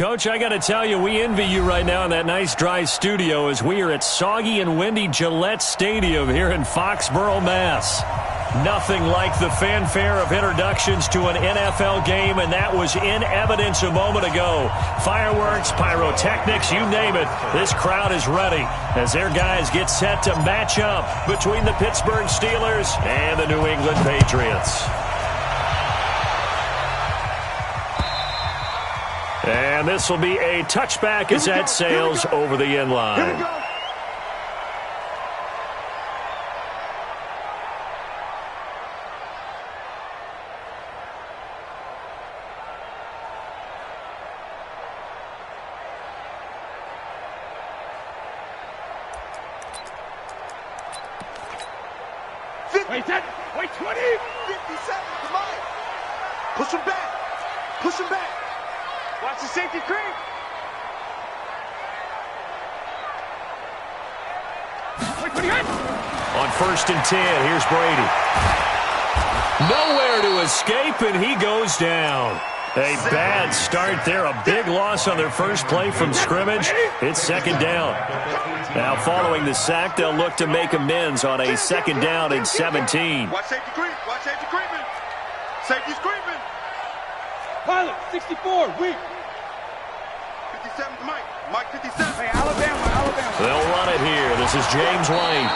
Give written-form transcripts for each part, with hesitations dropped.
Coach, I got to tell you, we envy you right now in that nice dry studio as we are at soggy and windy Gillette Stadium here in Foxborough, Mass. Nothing like the fanfare of introductions to an NFL game, and that was in evidence a moment ago. Fireworks, pyrotechnics, you name it. This crowd is ready as their guys get set to match up between the Pittsburgh Steelers and the New England Patriots. And this will be a touchback as that sails over the end line. Wait 10, wait 20, 57, come on. Push him back, push him back. Watch the safety creep. On 1st and 10, here's Brady. Nowhere to escape, and he goes down. A bad start there, a big loss on their first play from scrimmage. It's 2nd down. Now following the sack, they'll look to make amends on a 2nd down and 17. Watch safety creep, watch safety creeping. Safety's creeping. Pilot, 64, weak. 57 to Mike. Mike 57. Hey, Alabama. They'll run it here. This is James White.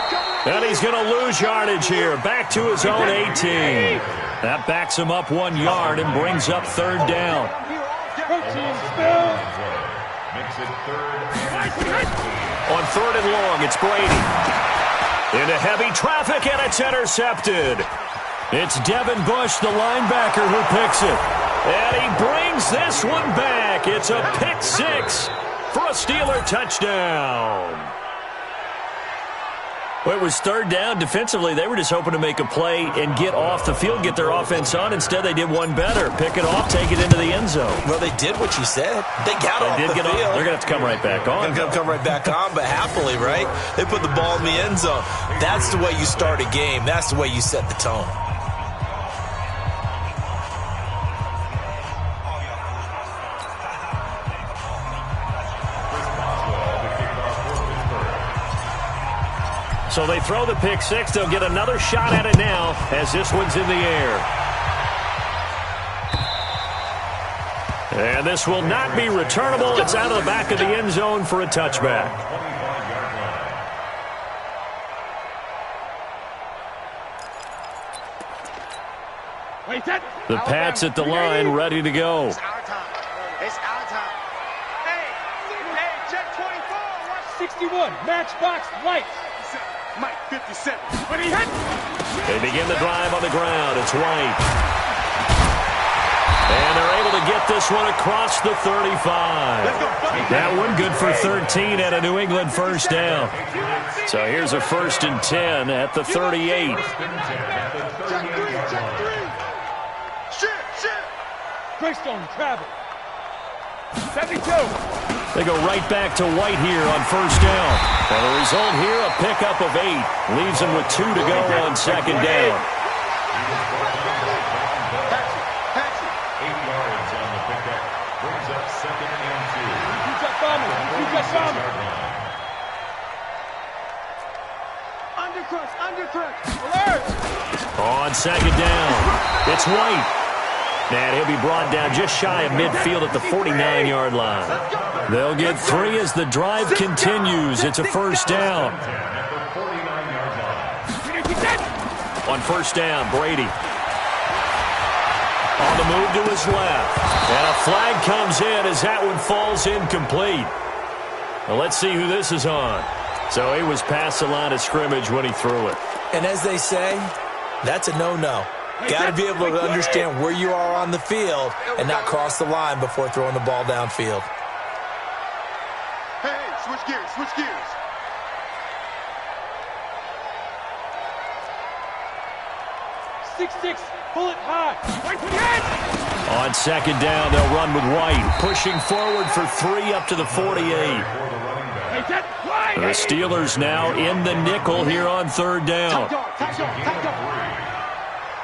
And he's going to lose yardage here. Back to his own 18. That backs him up 1 yard and brings up 3rd down. On 3rd and long, it's Brady. Into heavy traffic, and it's intercepted. It's Devin Bush, the linebacker, who picks it. And he brings this one back. It's a pick 6 for a Steeler touchdown. Well, it was 3rd down. Defensively, they were just hoping to make a play and get off the field, get their offense on. Instead, they did one better. Pick it off, take it into the end zone. Well, they did what you said. They got off the field. They're going to have to come right back on. They're going to come right back on, but happily, right? They put the ball in the end zone. That's the way you start a game. That's the way you set the tone. So they throw the pick 6. They'll get another shot at it now as this one's in the air. And this will not be returnable. It's out of the back of the end zone for a touchback. The Pats at the line, ready to go. It's our time. It's our time. Hey, check 24. Watch 61, matchbox lights. Mike 57. They begin the drive on the ground. It's White. And they're able to get this one across the 35. That one good for 13 at a New England 1st down. So here's a 1st and 10 at the 38. Check 3, check 3. Shit. Greystone travel. 72. They go right back to White here on 1st down. And the result here, a pickup of 8. Leaves them with 2 to go on 2nd down. 8 yards on the pickup. Brings up 2nd and 2. Undercrust. Alert. On 2nd down, it's White. And he'll be brought down just shy of midfield at the 49-yard line. They'll get 3 as the drive continues. It's a 1st down. On 1st down, Brady. On the move to his left. And a flag comes in as that one falls incomplete. Well, let's see who this is on. So he was past the line of scrimmage when he threw it. And as they say, that's a no-no. Got to be able to understand where you are on the field and not cross the line before throwing the ball downfield. Hey, switch gears. 6-6, bullet high. On 2nd down, they'll run with White, pushing forward for 3 up to the 48. The Steelers now in the nickel here on 3rd down.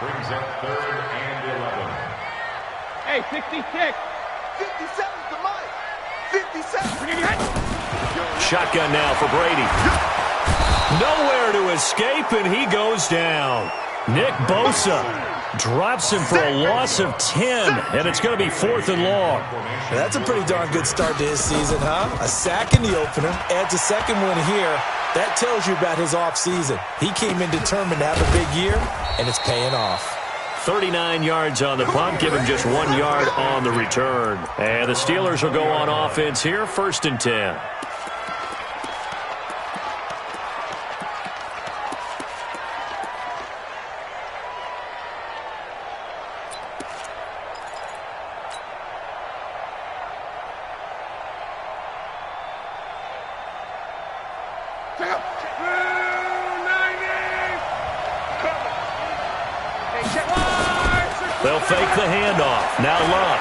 Brings up 3rd and 11. Hey, 56. 57 to Mike. Shotgun now for Brady. Nowhere to escape, and he goes down. Nick Bosa drops him for a loss of 10, and it's going to be 4th and long. That's a pretty darn good start to his season, huh? A sack in the opener, adds a second one here. That tells you about his offseason. He came in determined to have a big year, and it's paying off. 39 yards on the punt, give him just 1 yard on the return. And the Steelers will go on offense here, 1st and 10. They'll fake the handoff. Now Love.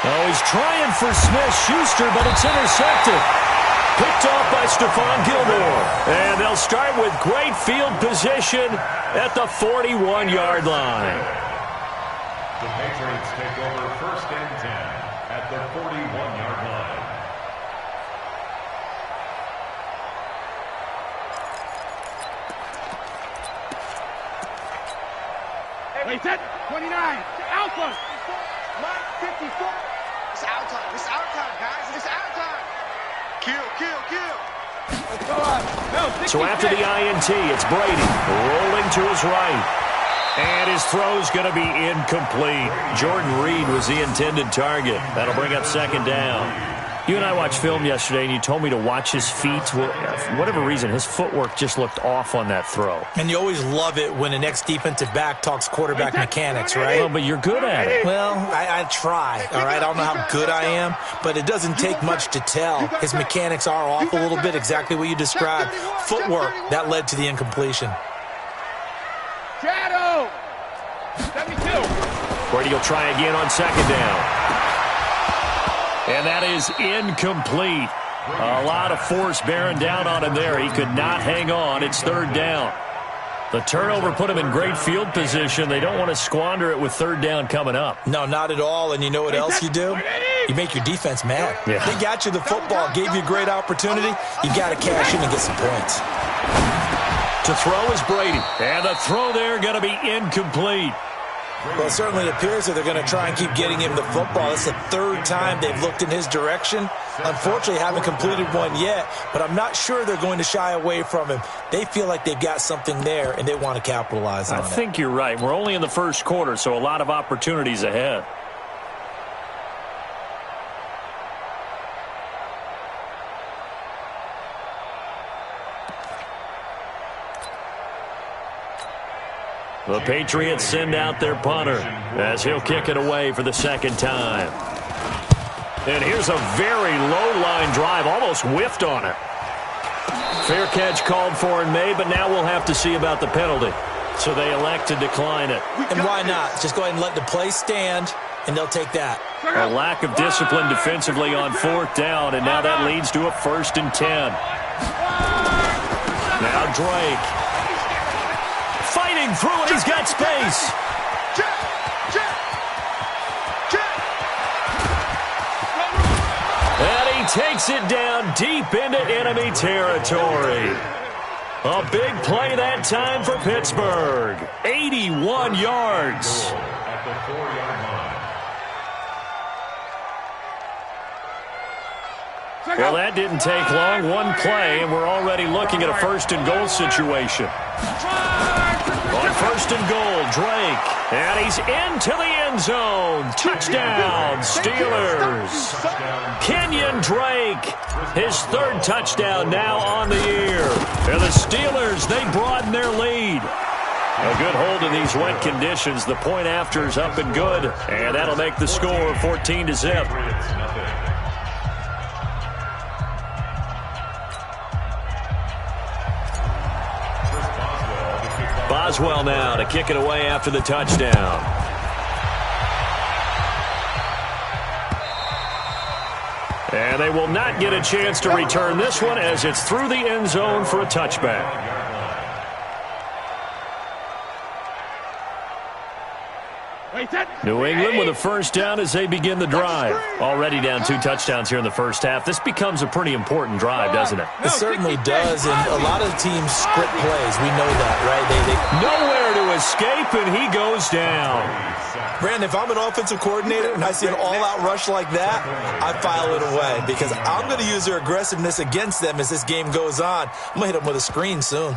Oh, he's trying for Smith-Schuster, but it's intercepted. Picked off by Stephon Gilmore. And they'll start with great field position at the 41-yard line. The Patriots take over 1st and 10 at the 41-yard line. Wait, 10, 29, Alpha. Mike, 54. It's our time. It's our time, guys. It's our time. Kill, kill, kill. Let's go on. No, So after the INT, it's Brady rolling to his right. And his throw's going to be incomplete. Jordan Reed was the intended target. That'll bring up 2nd down. You and I watched film yesterday, and you told me to watch his feet. Well, for whatever reason, his footwork just looked off on that throw. And you always love it when the next defensive back talks quarterback mechanics, right? Well, but you're good at it. Well, I try, all right? I don't know how good I am, but it doesn't take much to tell. His mechanics are off a little bit, exactly what you described. Footwork, that led to the incompletion. Shadow. 72. Brady will try again on 2nd down. And that is incomplete. A lot of force bearing down on him there. He could not hang on. It's 3rd down. The turnover put him in great field position. They don't want to squander it with 3rd down coming up. No, not at all. And you know what else you do? You make your defense mad. Yeah. They got you the football, gave you a great opportunity. You got to cash in and get some points. To throw is Brady. And the throw there going to be incomplete. Well, it certainly appears that they're going to try and keep getting him the football. It's the 3rd time they've looked in his direction. Unfortunately, haven't completed one yet, but I'm not sure they're going to shy away from him. They feel like they've got something there, and they want to capitalize on it. I think you're right. We're only in the 1st quarter, so a lot of opportunities ahead. The Patriots send out their punter as he'll kick it away for the 2nd time. And here's a very low-line drive, almost whiffed on it. Fair catch called for and made, but now we'll have to see about the penalty. So they elect to decline it. And why not? Just go ahead and let the play stand, and they'll take that. A lack of discipline defensively on 4th down, and now that leads to a 1st and 10. Now Drake. Fighting through it, he's got space. And he takes it down deep into enemy territory. A big play that time for Pittsburgh. 81 yards. At the 4-yard line. Well, that didn't take long. One play, and we're already looking at a 1st and goal situation. On 1st and goal, Drake. And he's into the end zone. Touchdown, Steelers. Kenyon Drake, his 3rd touchdown now on the year. And the Steelers, they broaden their lead. A good hold in these wet conditions. The point after is up and good. And that'll make the score 14-0. Boswell now to kick it away after the touchdown. And they will not get a chance to return this one as it's through the end zone for a touchback. New England with a first down as they begin the drive. Already down 2 touchdowns here in the first half. This becomes a pretty important drive, doesn't it? It certainly does, and a lot of teams script plays. We know that, right? Nowhere to escape, and he goes down. Brandon, if I'm an offensive coordinator and I see an all-out rush like that, I file it away because I'm going to use their aggressiveness against them as this game goes on. I'm going to hit them with a screen soon.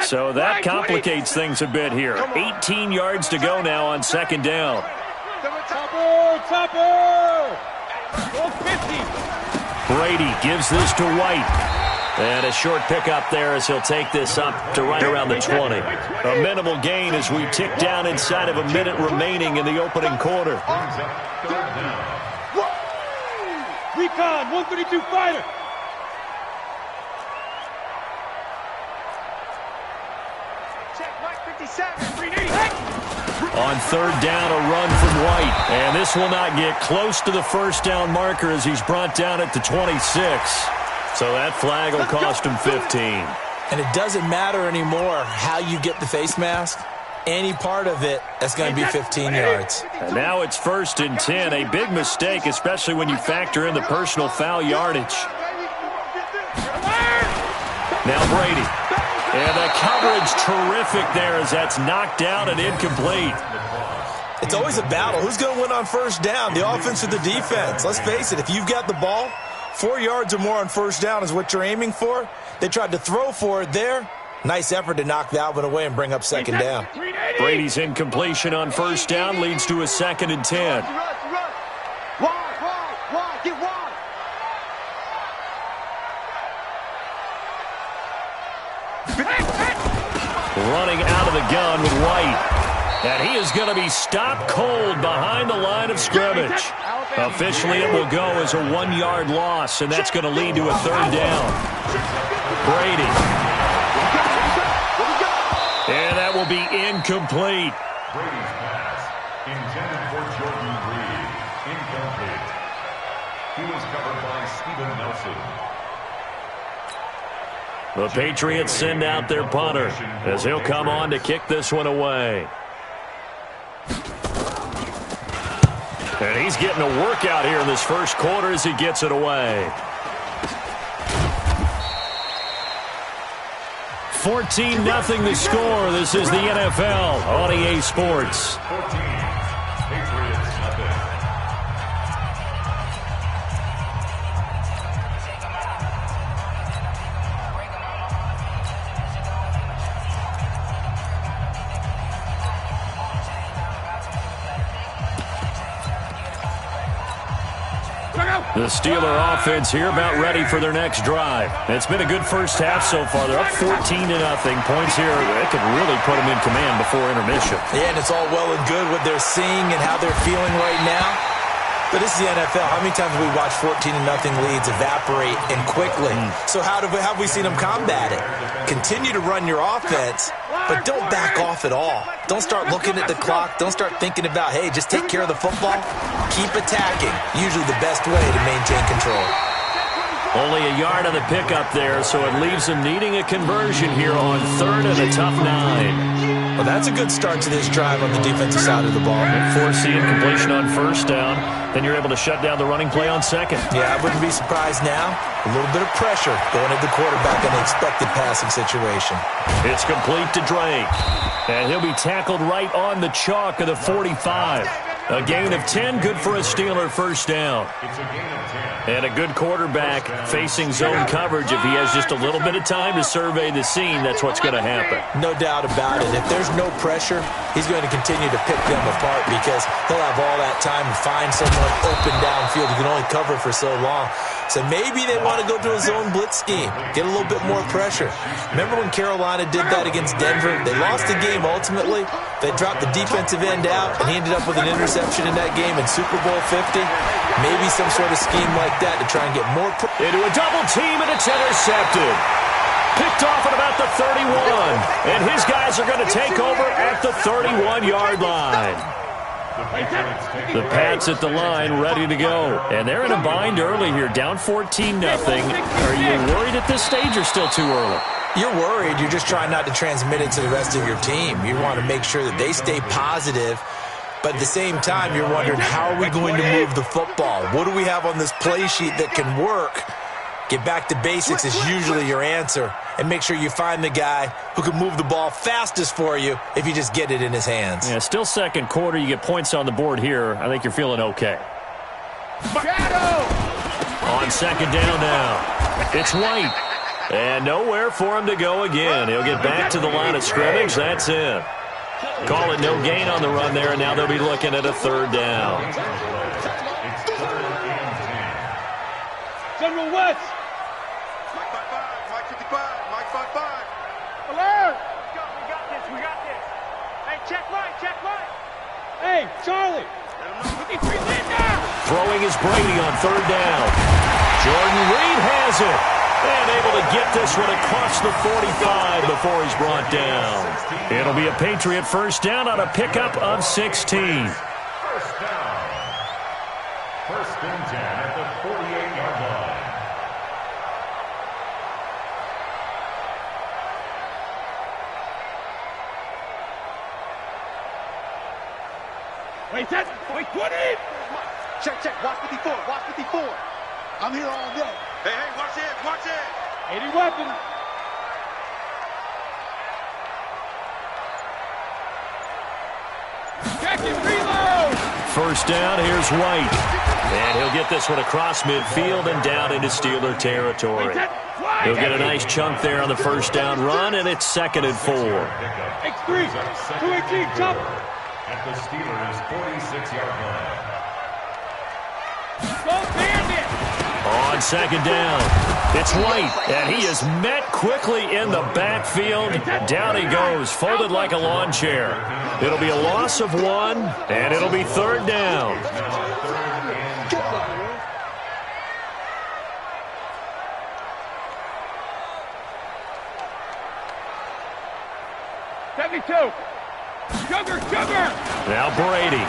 So that complicates things a bit here. 18 yards to go now on second down. Brady gives this to White. And a short pickup there as he'll take this up to right around the 20. A minimal gain as we tick down inside of a minute remaining in the opening quarter. Recon, 132 fighter. On third down, a run from White. And this will not get close to the first down marker as he's brought down at the 26. So that flag will cost him 15. And it doesn't matter anymore how you get the face mask. Any part of it, that's going to be 15 yards. And now it's 1st and 10. A big mistake, especially when you factor in the personal foul yardage. Now Brady. And the coverage terrific there as that's knocked down and incomplete. It's always a battle. Who's going to win on first down, the offense or the defense? Let's face it, if you've got the ball, 4 yards or more on first down is what you're aiming for. They tried to throw for it there. Nice effort to knock that one away and bring up second down. Brady's incompletion on first down leads to a 2nd and 10. Get wide. Running out of the gun with White. And he is going to be stopped cold behind the line of scrimmage. Officially, it will go as a 1-yard loss, and that's going to lead to a 3rd down. Brady. And that will be incomplete. Brady's pass, intended for Jordan Reed, incomplete. He was covered by Steven Nelson. The Patriots send out their punter as he'll come on to kick this one away. And he's getting a workout here in this first quarter as he gets it away. 14-0 the score. This is the NFL on EA Sports. 14, Patriots nothing. The Steeler offense here about ready for their next drive. It's been a good first half so far. They're up 14-0. Points here, they could really put them in command before intermission. Yeah, and it's all well and good what they're seeing and how they're feeling right now. But this is the NFL. How many times have we watched 14-0 leads evaporate and quickly? So how have we seen them combat it? Continue to run your offense, but don't back off at all. Don't start looking at the clock. Don't start thinking about, hey, just take care of the football. Keep attacking. Usually the best way to maintain control. Only a yard on the pickup there, so it leaves them needing a conversion here on 3rd and a tough 9. Well, that's a good start to this drive on the defensive side of the ball. Force the incompletion on first down. Then you're able to shut down the running play on second. Yeah, I wouldn't be surprised now. A little bit of pressure going at the quarterback in the expected passing situation. It's complete to Drake. And he'll be tackled right on the chalk of the 45. A gain of 10, good for a Steeler first down. It's a gain of 10. And a good quarterback facing zone coverage. If he has just a little bit of time to survey the scene, that's what's going to happen. No doubt about it. If there's no pressure, he's going to continue to pick them apart because he'll have all that time to find someone open downfield. He can only cover for so long. So maybe they want to go to a zone blitz scheme, get a little bit more pressure. Remember when Carolina did that against Denver? They lost the game ultimately. They dropped the defensive end out, and he ended up with an interception in that game in Super Bowl 50. Maybe some sort of scheme like that to try and get more. Into a double team, and it's intercepted. Picked off at about the 31. And his guys are going to take over at the 31-yard line. The Pats at the line, ready to go. And they're in a bind early here, down 14-0. Are you worried at this stage or still too early? You're worried. You're just trying not to transmit it to the rest of your team. You want to make sure that they stay positive. But at the same time, you're wondering, how are we going to move the football? What do we have on this play sheet that can work? Get back to basics is usually your answer. And make sure you find the guy who can move the ball fastest for you if you just get it in his hands. Yeah, still second quarter. You get points on the board here. I think you're feeling okay. On second down now. It's White. And nowhere for him to go again. He'll get back to the line of scrimmage. That's it. Call it no gain on the run there, and now they'll be looking at a third down. General West. Mike 55, Mike 55, Mike 55. Alert. We got this. Hey, check Mike. Hey, Charlie. 53 lead now. Throwing is Brady on third down. Jordan Reed has it. And able to get this one across the 45 before he's brought down. It'll be a Patriot first down on a pickup of 16. First down. First and 10 at the 48-yard line. Wait, 20. Check. Watch 54. I'm here all day. Hey, watch it. 80 weapon. Check it, reload. First down, here's White. And he'll get this one across midfield and down into Steeler territory. He'll get a nice chunk there on the first down run, and it's 2nd and 4. X3, 218, chop. At the Steelers' 46-yard line. Go Bandit. On second down, it's White, and he is met quickly in the backfield. Down he goes, folded like a lawn chair. It'll be a loss of 1, and it'll be third down. 72. Sugar. Now Brady.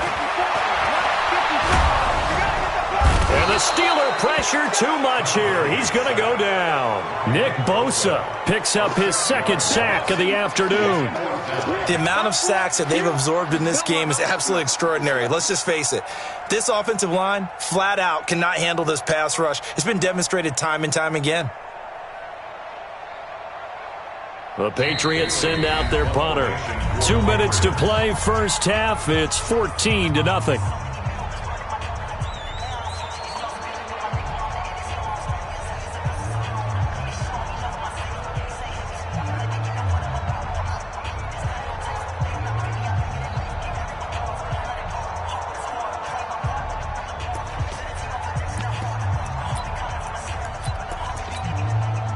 And the Steeler pressure too much here. He's going to go down. Nick Bosa picks up his 2nd sack of the afternoon. The amount of sacks that they've absorbed in this game is absolutely extraordinary. Let's just face it. This offensive line, flat out, cannot handle this pass rush. It's been demonstrated time and time again. The Patriots send out their punter. 2 minutes to play, first half. It's 14-0.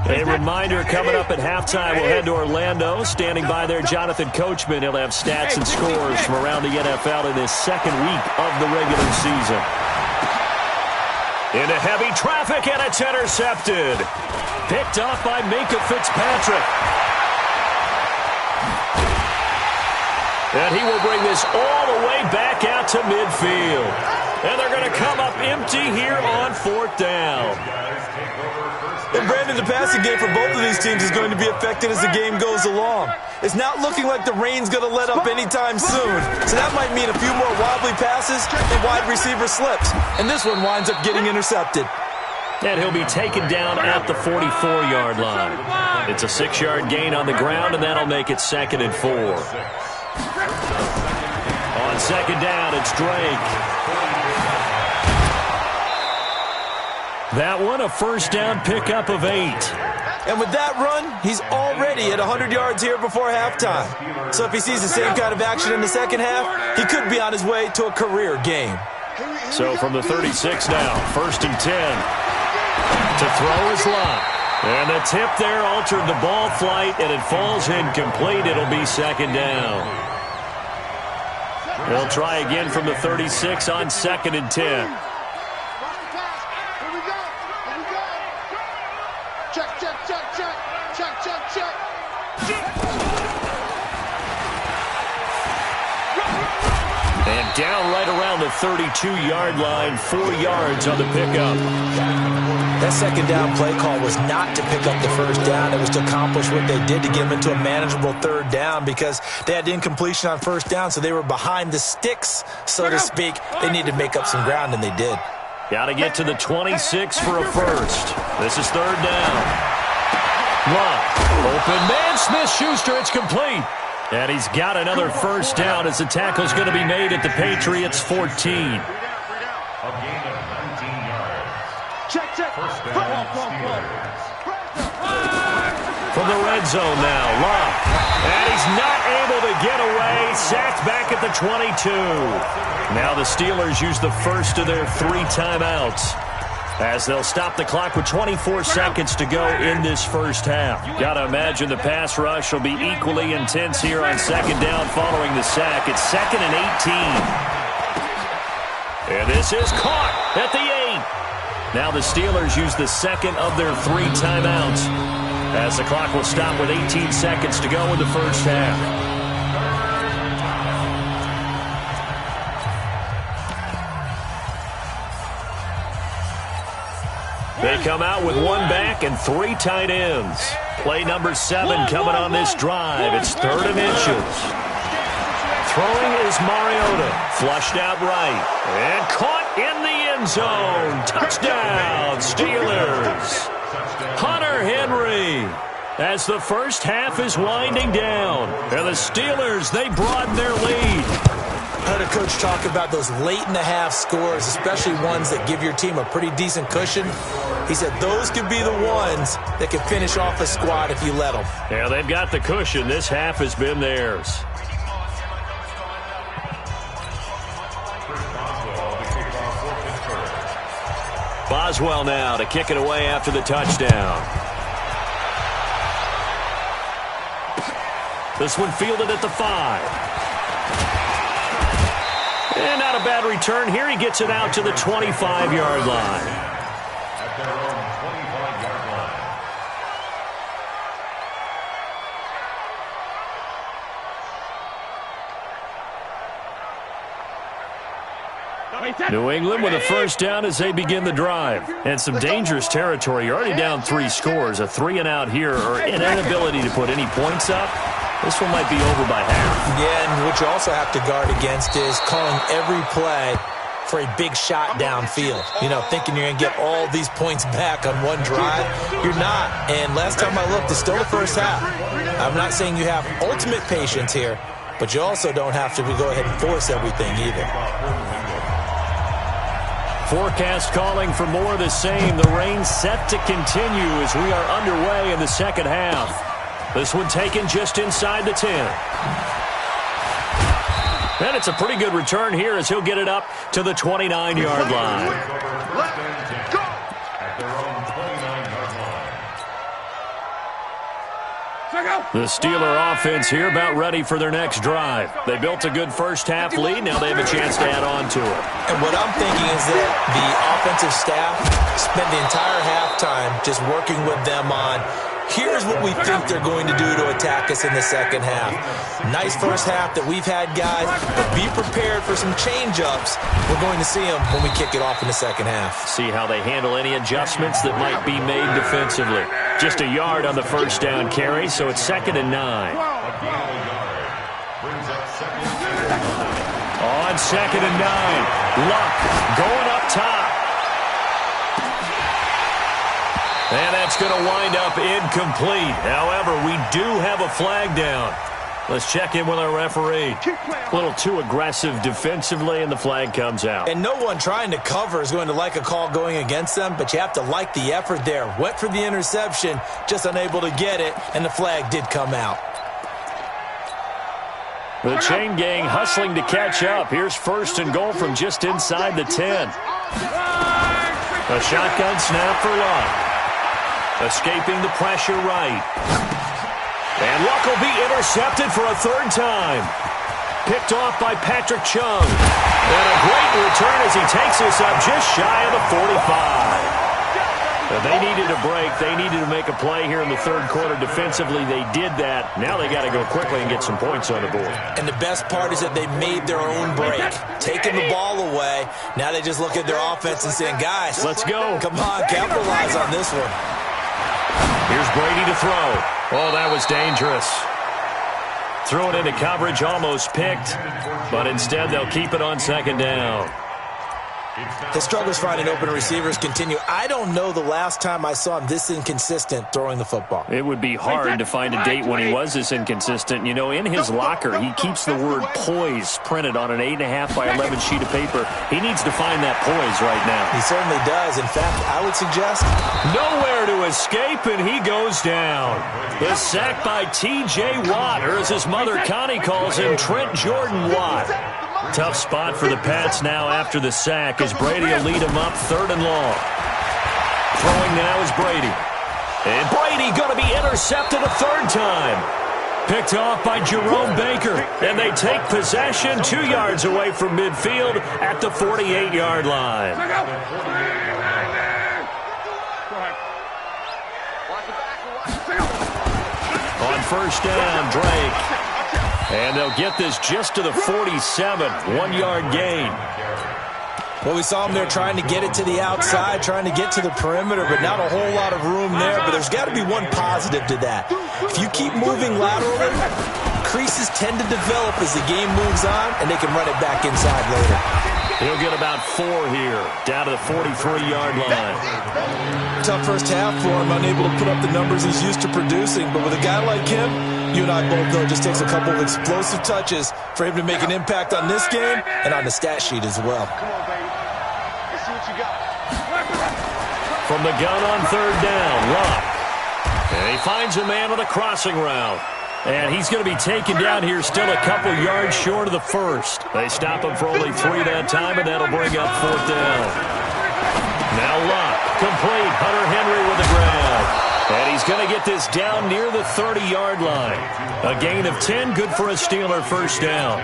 A reminder, coming up at halftime, we'll head to Orlando. Standing by there, Jonathan Coachman. He'll have stats and scores from around the NFL in this 2nd week of the regular season. Into heavy traffic, and it's intercepted. Picked off by Minka Fitzpatrick. And he will bring this all the way back out to midfield. And they're going to come up empty here on 4th down. And Brandon, the passing game for both of these teams is going to be affected as the game goes along. It's not looking like the rain's going to let up anytime soon. So that might mean a few more wobbly passes and wide receiver slips. And this one winds up getting intercepted. And he'll be taken down at the 44-yard line. It's a 6-yard gain on the ground, and that'll make it 2nd and 4. On second down, it's Drake. That one, a first down pickup of 8. And with that run, he's already at 100 yards here before halftime. So if he sees the same kind of action in the second half, he could be on his way to a career game. So from the 36 now, 1st and 10. To throw his line. And the tip there altered the ball flight, and it falls incomplete. It'll be 2nd down. They'll try again from the 36 on 2nd and 10. And down right around the 32-yard line, 4 yards on the pickup. That second down play call was not to pick up the first down. It was to accomplish what they did to get them into a manageable third down because they had incompletion on first down, so they were behind the sticks, so to speak. They needed to make up some ground, and they did. Got to get to the 26 for a first. This is third down. Luck. Open man, Smith-Schuster. It's complete. And he's got another first down as the tackle's going to be made at the Patriots' 14. A gain of 19 yards. Check. First down, Steelers. From the red zone now, Luck. And he's not able to get away. Sacked back at the 22. Now the Steelers use the first of their 3 timeouts as they'll stop the clock with 24 seconds to go in this first half. Got to imagine the pass rush will be equally intense here on second down following the sack. It's 2nd and 18. And this is caught at the 8. Now the Steelers use the second of their 3 timeouts as the clock will stop with 18 seconds to go in the first half. They come out with 1 back and 3 tight ends. Play number 7 coming on this drive. It's 3rd and inches. Throwing is Mariota. Flushed out right. And caught in the end zone. Touchdown, Steelers. Hunter Henry. As the first half is winding down. And the Steelers, they broaden their lead. I heard a coach talk about those late-in-the-half scores, especially ones that give your team a pretty decent cushion. He said those could be the ones that can finish off a squad if you let them. Yeah, they've got the cushion. This half has been theirs. Boswell now to kick it away after the touchdown. This one fielded at the 5. And not a bad return here. He gets it out to the 25-yard line. At their own 25-yard line. New England with a first down as they begin the drive. And some dangerous territory. You're already down 3 scores. A 3-and-out here or an inability to put any points up. This one might be over by half. Yeah, and what you also have to guard against is calling every play for a big shot downfield. You know, thinking you're going to get all these points back on one drive. You're not. And last time I looked, it's still the first half. I'm not saying you have ultimate patience here, but you also don't have to go ahead and force everything either. Forecast calling for more of the same. The rain set to continue as we are underway in the second half. This one taken just inside the 10. And it's a pretty good return here as he'll get it up to the 29-yard line. Let's go! At their own 29-yard line. The Steeler offense here about ready for their next drive. They built a good first-half lead. Now they have a chance to add on to it. And what I'm thinking is that the offensive staff spent the entire halftime just working with them on here's what we think they're going to do to attack us in the second half. Nice first half that we've had, guys, but be prepared for some change-ups. We're going to see them when we kick it off in the second half. See how they handle any adjustments that might be made defensively. Just a yard on the first down carry, so it's 2nd and 9. On 2nd and 9, Luck going up top. And that's going to wind up incomplete. However, we do have a flag down. Let's check in with our referee. A little too aggressive defensively, and the flag comes out. And no one trying to cover is going to like a call going against them, but you have to like the effort there. Went for the interception, just unable to get it, and the flag did come out. The chain gang hustling to catch up. Here's 1st and goal from just inside the 10. A shotgun snap for Luck. Escaping the pressure right. And Luck will be intercepted for a 3rd time. Picked off by Patrick Chung. And a great return as he takes us up just shy of the 45. They needed a break. They needed to make a play here in the third quarter. Defensively, they did that. Now they got to go quickly and get some points on the board. And the best part is that they made their own break. Taking the ball away. Now they just look at their offense and saying, guys, let's go. Come on, capitalize on this one. Here's Brady to throw. Oh, that was dangerous. Threw it into coverage, almost picked. But instead, they'll keep it on second down. His struggles finding open receivers continue. I don't know the last time I saw him this inconsistent throwing the football. It would be hard to find a date when he was this inconsistent. You know, in his locker, he keeps the word poise printed on an 8.5 by 11 sheet of paper. He needs to find that poise right now. He certainly does. In fact, I would suggest nowhere to escape, and he goes down. The sack by T.J. Watt, or as his mother Connie calls him, Trent Jordan Watt. Tough spot for the Pats now after the sack as Brady will lead him up 3rd and long. Throwing now is Brady. And Brady going to be intercepted a 3rd time. Picked off by Jerome Baker. And they take possession 2 yards away from midfield at the 48-yard line. On 1st down, Drake. And they'll get this just to the 47, 1-yard gain. Well, we saw him there trying to get it to the outside, trying to get to the perimeter, but not a whole lot of room there. But there's got to be one positive to that. If you keep moving laterally, creases tend to develop as the game moves on, and they can run it back inside later. He'll get about 4 here, down to the 43-yard line. Tough first half for him, unable to put up the numbers he's used to producing. But with a guy like him, you and I both know it just takes a couple of explosive touches for him to make an impact on this game and on the stat sheet as well. Come on, baby. Let's see what you got. From the gun on 3rd down, Luck. And he finds a man on a crossing route. And he's going to be taken down here still a couple yards short of the 1st. They stop him for only 3 that time, and that'll bring up 4th down. Now Luck, complete. Hunter Henry with the grab. And he's going to get this down near the 30-yard line. A gain of 10, good for a Steeler 1st down.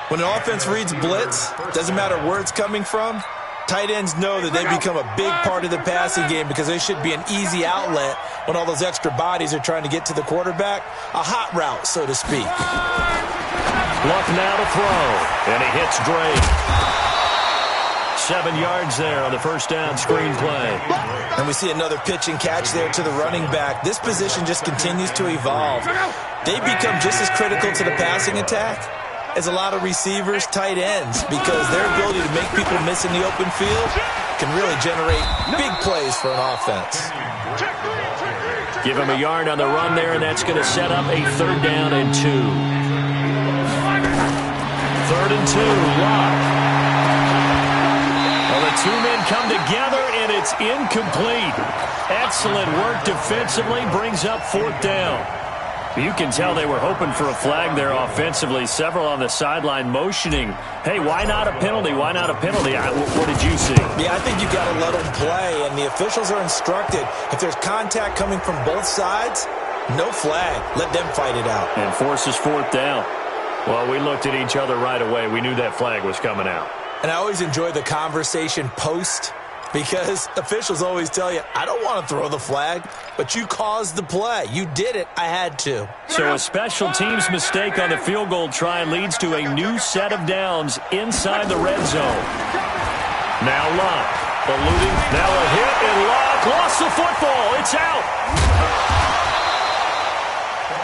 When an offense reads blitz, doesn't matter where it's coming from, tight ends know that they become a big part of the passing game because they should be an easy outlet when all those extra bodies are trying to get to the quarterback. A hot route, so to speak. Luck now to throw. And he hits Drake. 7 yards there on the 1st down screen play. And we see another pitch and catch there to the running back. This position just continues to evolve. They become just as critical to the passing attack as a lot of receivers, tight ends, because their ability to make people miss in the open field can really generate big plays for an offense. Give him a yard on the run there, and that's going to set up a 3rd down and 2. 3rd and 2, Luck. Well, the 2 men come together, and it's incomplete. Excellent work defensively, brings up 4th down. You can tell they were hoping for a flag there offensively. Several on the sideline motioning, hey, why not a penalty? Why not a penalty? What did you see? Yeah, I think you got to let them play, and the officials are instructed. If there's contact coming from both sides, no flag. Let them fight it out. And forces 4th down. Well, we looked at each other right away. We knew that flag was coming out. And I always enjoy the conversation post, because officials always tell you, I don't want to throw the flag, but you caused the play. You did it. I had to. So a special teams mistake on the field goal try leads to a new set of downs inside the red zone. Now Luck, eluding. Now a hit, and Luck lost the football. It's out.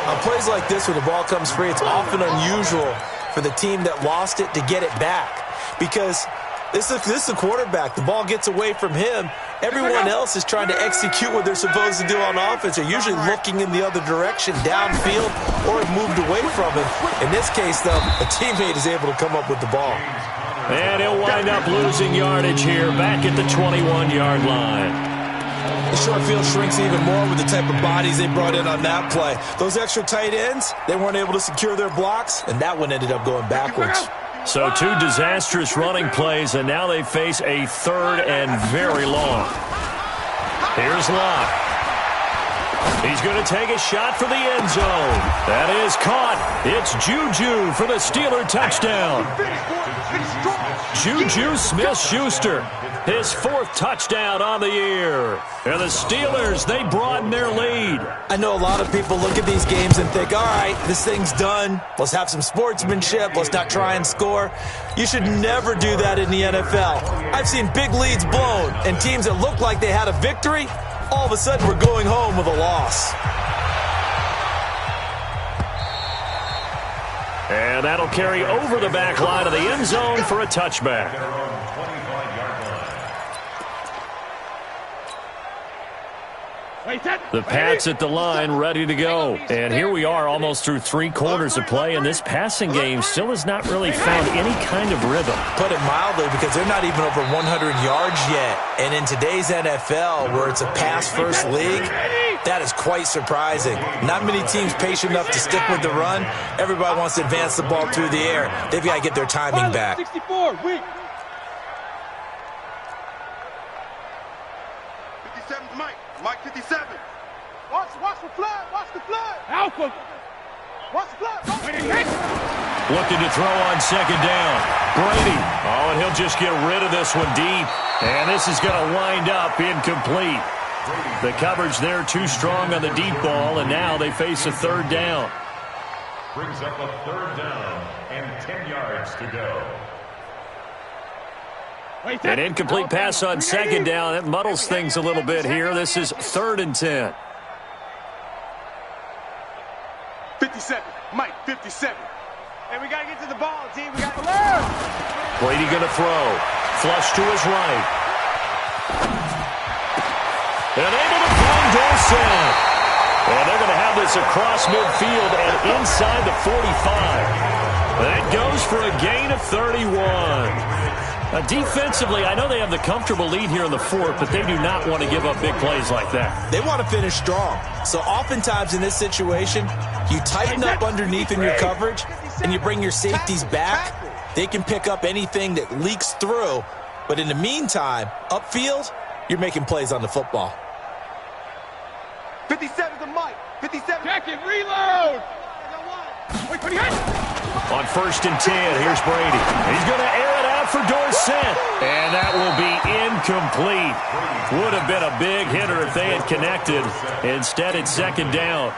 On plays like this, when the ball comes free, it's often unusual for the team that lost it to get it back, because this is a quarterback. The ball gets away from him. Everyone else is trying to execute what they're supposed to do on offense. They're usually looking in the other direction, downfield, or have moved away from it. In this case, though, a teammate is able to come up with the ball. And he'll wind up losing yardage here, back at the 21-yard line. The short field shrinks even more with the type of bodies they brought in on that play. Those extra tight ends, they weren't able to secure their blocks, and that one ended up going backwards. So 2 disastrous running plays, and now they face a 3rd and very long. Here's Luck. He's going to take a shot for the end zone. That is caught. It's Juju for the Steeler touchdown. Juju Smith-Schuster. His 4th touchdown on the year. And the Steelers, they broaden their lead. I know a lot of people look at these games and think, all right, this thing's done. Let's have some sportsmanship. Let's not try and score. You should never do that in the NFL. I've seen big leads blown, and teams that look like they had a victory, all of a sudden we're going home with a loss. And that'll carry over the back line of the end zone for a touchback. The Pats at the line ready to go. And here we are almost through 3 quarters of play, and this passing game still has not really found any kind of rhythm. Put it mildly, because they're not even over 100 yards yet. And in today's NFL, where it's a pass-first league, that is quite surprising. Not many teams patient enough to stick with the run. Everybody wants to advance the ball through the air. They've got to get their timing back. 64, weak. 57's Mike. Mike 57. Watch the flood. Watch the flood. Alpha. Watch the flood. Looking to throw on 2nd down. Brady. Oh, and he'll just get rid of this one deep. And this is going to wind up incomplete. The coverage there too strong on the deep ball, and now they face a 3rd down. Brings up a 3rd down and 10 yards to go. An incomplete pass on 2nd down. That muddles things a little bit here. This is 3rd and 10. 57. Mike 57. Hey, we got to get to the ball, team. We got to Brady going to throw. Flush to his right. And able to find Dorsett. And they're going to have this across midfield and inside the 45. That goes for a gain of 31. Defensively, I know they have the comfortable lead here in the 4th, but they do not want to give up big plays like that. They want to finish strong. So oftentimes in this situation, you tighten up underneath in your coverage, and you bring your safeties back. They can pick up anything that leaks through. But in the meantime, upfield, you're making plays on the football. 57's Mike. 57. Check it, reload. Wait, On 1st and 10, here's Brady. He's going to air it out for Dorsett. And that will be incomplete. Would have been a big hitter if they had connected. Instead, it's 2nd down.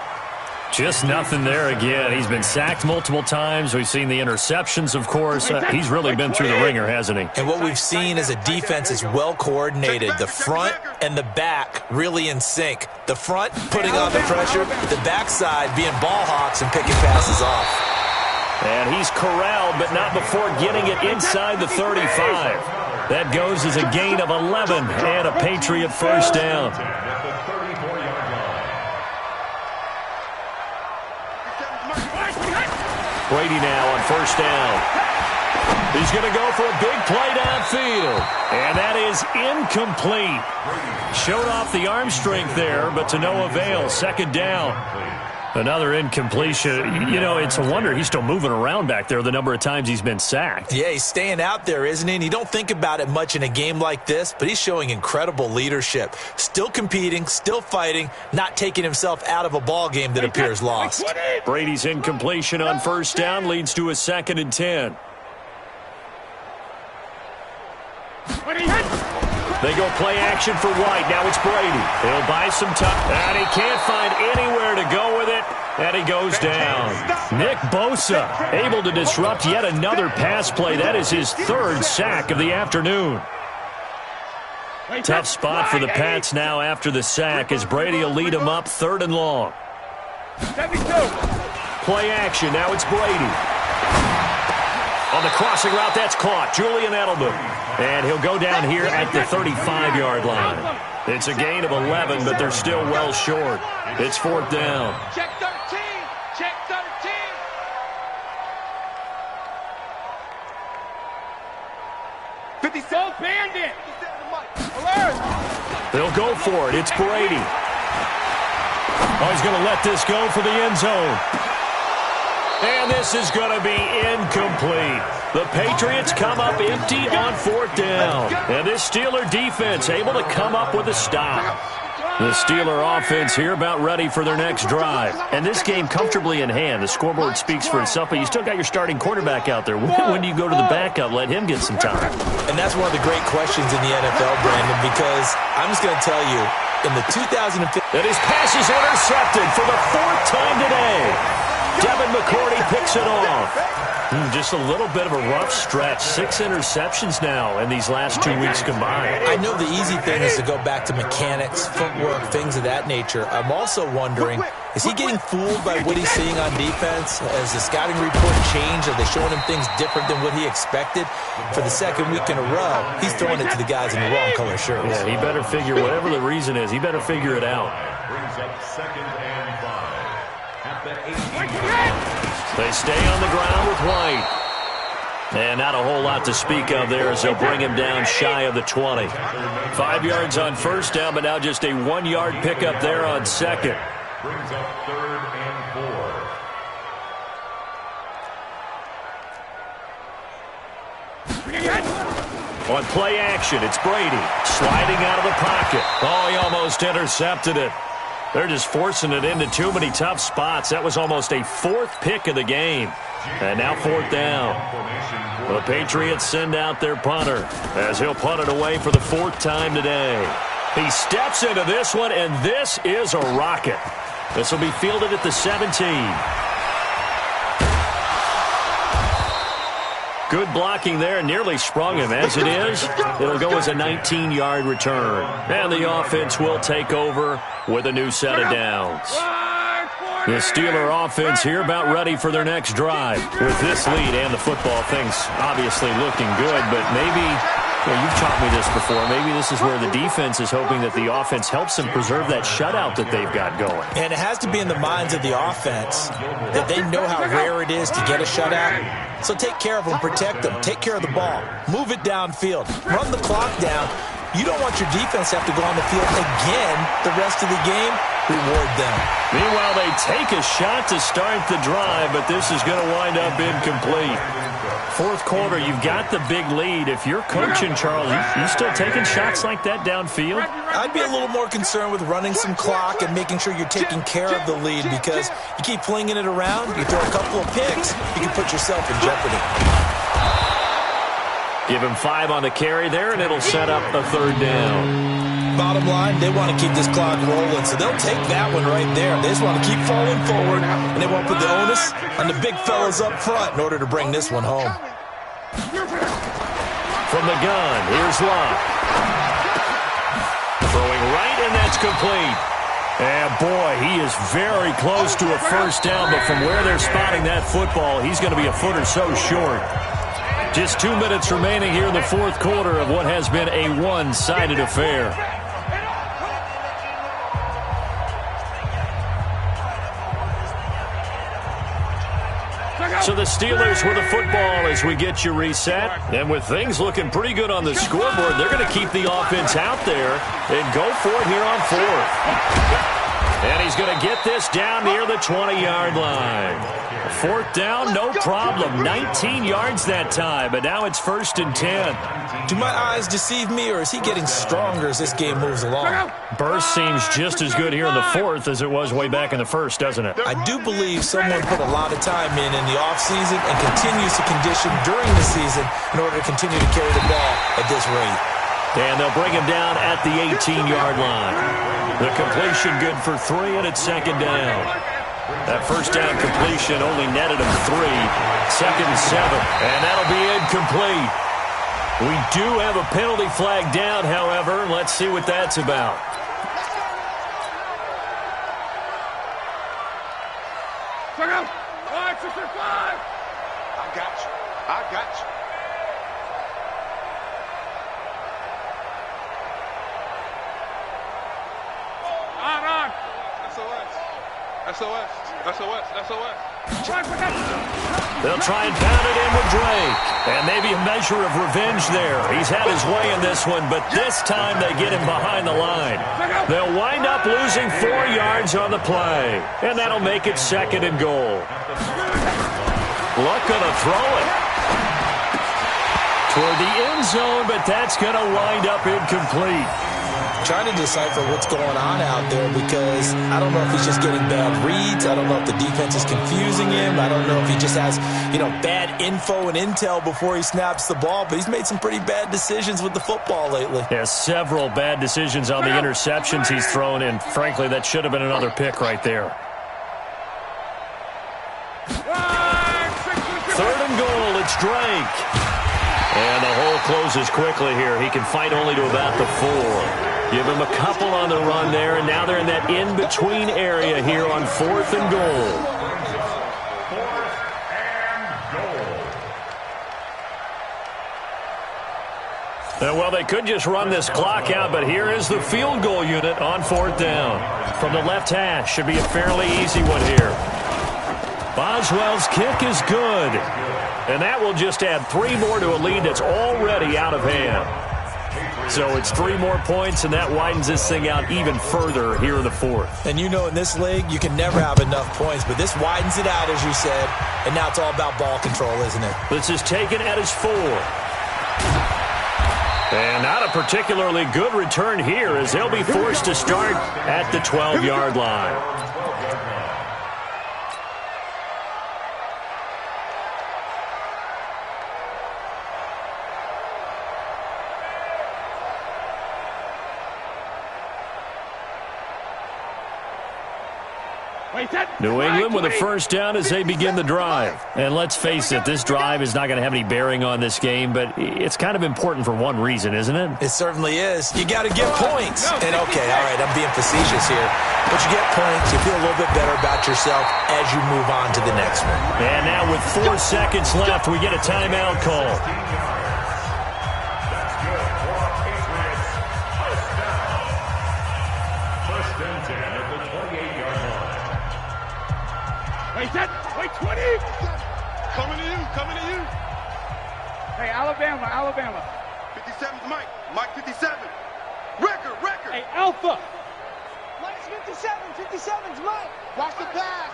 Just nothing there again. He's been sacked multiple times. We've seen the interceptions, of course. He's really been through the ringer, hasn't he? And what we've seen is a defense is well coordinated. The front and the back really in sync. The front putting on the pressure, the backside being ball hawks and picking passes off. And he's corralled, but not before getting it inside the 35. That goes as a gain of 11 and a Patriot 1st down. Brady now on 1st down. He's going to go for a big play downfield. And that is incomplete. Showed off the arm strength there, but to no avail. 2nd down. Another incompletion. You know, it's a wonder he's still moving around back there the number of times he's been sacked. Yeah, he's staying out there, isn't he? And you don't think about it much in a game like this, but he's showing incredible leadership. Still competing, still fighting, not taking himself out of a ball game that appears lost. Brady's incompletion on 1st down leads to a 2nd and 10. They go play action for White. Now it's Brady. He'll buy some time. And he can't find anywhere to go with it. And he goes down. Nick Bosa able to disrupt yet another pass play. That is his 3rd sack of the afternoon. Tough spot for the Pats now after the sack as Brady will lead them up 3rd and long. 72. Play action. Now it's Brady. On the crossing route, that's caught. Julian Edelman. And he'll go down here at the 35-yard line. It's a gain of 11, but they're still well short. It's 4th down. Check 13. Check 13. Don't bandit. Alert. They'll go for it. It's Brady. Oh, he's going to let this go for the end zone. And this is going to be incomplete. The Patriots come up empty on 4th down. And this Steeler defense able to come up with a stop. The Steeler offense here about ready for their next drive. And this game comfortably in hand. The scoreboard speaks for itself, but you still got your starting quarterback out there. When do you go to the backup? Let him get some time. And that's one of the great questions in the NFL, Brandon, because I'm just going to tell you, in the 2015... And his pass is intercepted for the 4th time today. Devin McCourty picks it off. Just a little bit of a rough stretch. 6 interceptions now in these last 2 weeks combined. I know the easy thing is to go back to mechanics, footwork, things of that nature. I'm also wondering, is he getting fooled by what he's seeing on defense? Has the scouting report changed? Are they showing him things different than what he expected? For the 2nd week in a row, he's throwing it to the guys in the wrong color shirts. Yeah, he better figure, whatever the reason is, he better figure it out. Brings up 2nd and 5 at the 18. They stay on the ground with White. And not a whole lot to speak of there as they'll bring him down shy of the 20. 5 yards on 1st down, but now just a 1-yard pickup there on 2nd. Brings up 3rd and 4. On play action, it's Brady sliding out of the pocket. Oh, he almost intercepted it. They're just forcing it into too many tough spots. That was almost a 4th pick of the game. And now 4th down. The Patriots send out their punter as he'll punt it away for the 4th time today. He steps into this one, and this is a rocket. This will be fielded at the 17. Good blocking there, nearly sprung him. As it is, it'll go as a 19-yard return. And the offense will take over with a new set of downs. The Steeler offense here about ready for their next drive. With this lead and the football, things obviously looking good, but maybe, well, you've taught me this before, maybe this is where the defense is hoping that the offense helps them preserve that shutout that they've got going. And it has to be in the minds of the offense that they know how rare it is to get a shutout. So take care of them, protect them, take care of the ball, move it downfield, run the clock down. You don't want your defense to have to go on the field again the rest of the game. Reward them. Meanwhile, they take a shot to start the drive, but this is going to wind up incomplete. 4th quarter, you've got the big lead. If you're coaching, Charles, you still taking shots like that downfield? I'd be a little more concerned with running some clock and making sure you're taking care of the lead, because you keep flinging it around, you throw a couple of picks, you can put yourself in jeopardy. Give him 5 on the carry there, and it'll set up a 3rd down. Bottom line, they want to keep this clock rolling, so they'll take that one right there. They just want to keep falling forward, and they won't put the onus on the big fellas up front in order to bring this one home. From the gun, here's Locke. Throwing right, and that's complete. And boy, he is very close to a 1st down, but from where they're spotting that football, he's going to be a foot or so short. Just 2 minutes remaining here in the 4th quarter of what has been a one-sided affair. So the Steelers with the football as we get you reset. And with things looking pretty good on the scoreboard, they're going to keep the offense out there and go for it here on 4th. And he's going to get this down near the 20-yard line. 4th down, no problem. 19 yards that time, but now it's 1st and 10. Do my eyes deceive me, or is he getting stronger as this game moves along? Burst seems just as good here in the 4th as it was way back in the 1st, doesn't it? I do believe someone put a lot of time in the offseason and continues to condition during the season in order to continue to carry the ball at this rate. And they'll bring him down at the 18-yard line. The completion good for 3, and it's 2nd down. That 1st down completion only netted him 3. 2nd and 7, and that'll be incomplete. We do have a penalty flag down, however. Let's see what that's about. I got you. I got you. On. SOS. They'll try and pound it in with Drake. And maybe a measure of revenge there. He's had his way in this one, but this time they get him behind the line. They'll wind up losing 4 yards on the play. And that'll make it 2nd and goal. Luck gonna throw it toward the end zone, but that's gonna wind up incomplete. trying to decipher what's going on out there because I don't know if he's just getting bad reads. I don't know if the defense is confusing him. I don't know if he just has, bad info and intel before he snaps the ball, but he's made some pretty bad decisions with the football lately. Yeah, several bad decisions on the interceptions he's thrown in. Frankly, that should have been another pick right there. 3rd and goal, it's Drake. And the hole closes quickly here. He can fight only to about the 4. Give him a couple on the run there, and now they're in that in-between area here on 4th and goal. Well, they could just run this clock out, but here is the field goal unit on 4th down. From the left hash, should be a fairly easy one here. Boswell's kick is good. And that will just add 3 more to a lead that's already out of hand. So it's 3 more points, and that widens this thing out even further here in the 4th. And in this league, you can never have enough points, but this widens it out, as you said, and now it's all about ball control, isn't it? This is taken at his 4. And not a particularly good return here as they'll be forced to start at the 12-yard line. New England with a first down as they begin the drive. And let's face it, this drive is not going to have any bearing on this game, but it's kind of important for one reason, isn't it? It certainly is. You got to get points. And okay, all right, I'm being facetious here. But you get points, you feel a little bit better about yourself as you move on to the next one. And now with 4 seconds left, we get a timeout call. Wait, 20! Coming to you. Hey, Alabama. 57's Mike. Mike 57. Record. Hey, Alpha! Mike's 57's Mike. Watch the pass.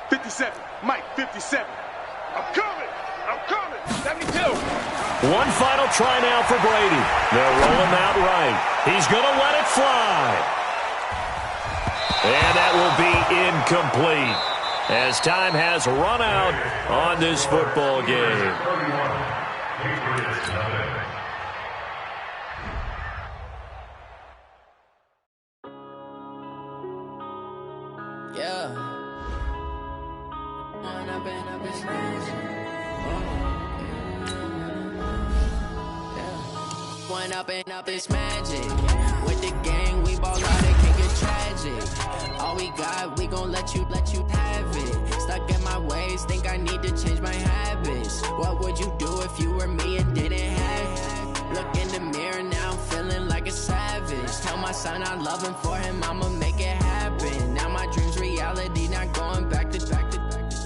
57. Mike 57. I'm coming. 72. One final try now for Brady. They'll roll him out right. He's going to let it fly. And that will be incomplete as time has run out on this football game. Yeah. One up and up is magic. With the gang, we ball out, it can get tragic. All we got, we gon' let you have it. Stuck in my ways, think I need to change my habits. What would you do if you were me and didn't have it? Look in the mirror now, I'm feeling like a savage. Tell my son I love him, for him I'ma make it happen. Now my dream's reality, not going back to back.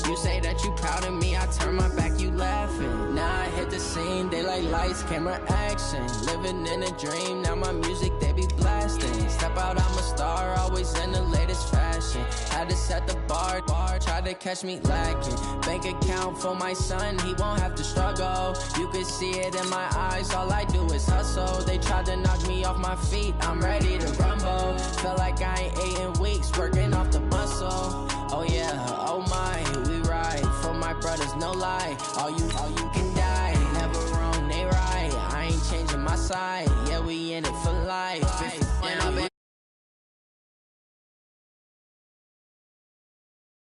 You say that you proud of me, I turn my back, you laughing. Now I hit the scene, they like lights, camera, action. Living in a dream, now my music, they be blasting. Step out, I'm a star, always in the latest fashion. Had to set the bar, try to catch me lacking. Bank account for my son, he won't have to struggle. You could see it in my eyes, all I do is hustle. They tried to knock me off my feet, I'm ready to rumble. Felt like I ain't ate in weeks, working off the muscle. Oh yeah, oh my, we ride for my brothers, no lie. All you can die, never wrong, they right. I ain't changing my side, yeah, we in it for life.